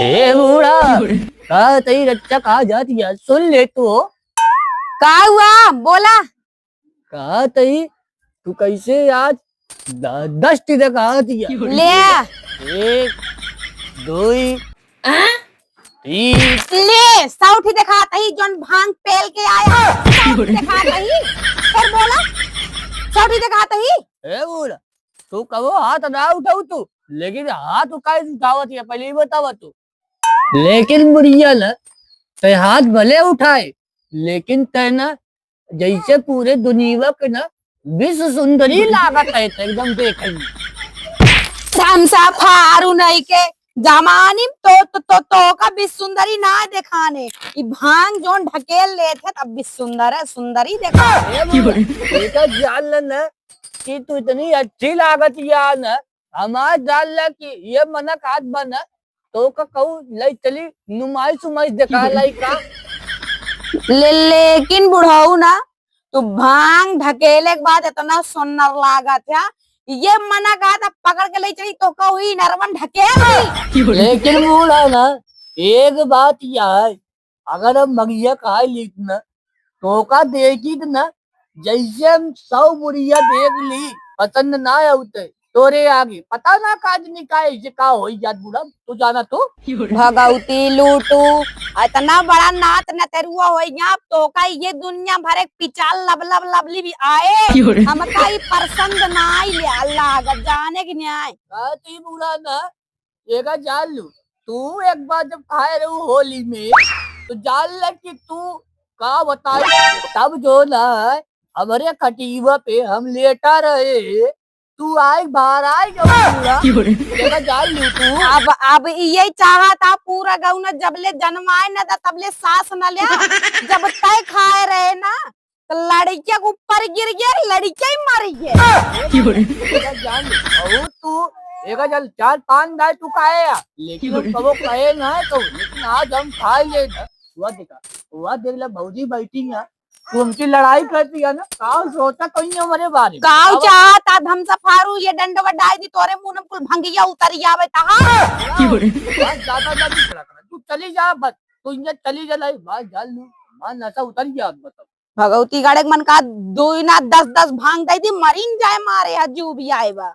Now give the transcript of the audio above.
हे बूढ़ा कहा तेरी रच्चा कहा जाती है सुन ले तू हो। का हुआ बोला। कहा तई तू कैसे आज 10 टीरे कहा थी ले एक दो तीन। ले साउठी दिखाता ही जोन भांग पेल के आया साउठी दिखाता ही फिर बोला साउठी दिखाता ही। हे बूढ़ा तू कहो हाथ ना उठाऊ तू लेकिन हाथ उठाई उठावत है पहले ही बतावा तू। लेकिन बुढ़िया ना ते हाथ भले उठाए लेकिन ते ना जैसे पूरे दुनिया के ना विश्व सुंदरी लागत है एकदम देखेंगे। धमसा फारू नहीं के जमानी तो का भी सुंदरी ना दिखाने ई भांग जोन ढकेल ले थे तब भी सुंदर है सुंदरी देखा। बेटा जान ना कि तू इतनी अच्छी लागत यार ना हमार जान ला कि ये मनक हाथ बना तो का कहू लई चली नुमाइश उमाइश दिखा लाई का। लेकिन बुढ़ाऊ ना तो भांग ढकेले के बाद इतना सुंदर लागत है ये मना कहा था पकड़ के ले चली तो हुई नरवन ढकेल। लेकिन बूढ़ा ना एक बात यार अगर हम मगिया खाए लीट ना तो का देखी ना जैसे हम 100 बुढ़िया देख ली पसंद ना आते तोरे आगे पता ना काज निकाय से का हो जात बूढ़ा तू जाना तो भगवती लूटू इतना बड़ा नात न तेरुआ हो यहाँ तो का ये दुनिया भर एक पिचाल लब लब लबली भी आए हमका ही पसंद ना आई ले अल्लाह अगर जाने की न्याय तू बूढ़ा ना एक जान लू तू एक बार जब खाए रहू होली में तो जान ल कि तू का बताई तब जो ना हमारे खटीवा पे हम लेटा रहे तू आई बाहर आई जान लू तू। अब ये चाहा था पूरा गऊ न जबले जन्माए न था तबले सांस न लिया जब तय खाए रहे ना तो लड़किया के ऊपर गिर गया लड़किया ही मर गया। जान लू तू एक जल 4-5 दाल तू खाए लेकिन हम कबो कहे ना तो लेकिन आज हम खाए ले हुआ देखा हुआ देख ला भौजी बैठी है तू हमकी लड़ाई करती है ना काव सोचा कहीं हमारे बारे में काव चाहता धम सफारू ये डंडवा डाई दी तोरे मुंह में कुल भंगिया उतर आवे तहा ज्यादा नहीं खड़ा कर तू चली जा बस तू इन्हें चली जा लाई बात जान लू मान नशा उतर गया बताओ भगवती गाड़े मन का 2 ना 10 भांग दई दी मरीन जाए मारे हजू भी आए बा।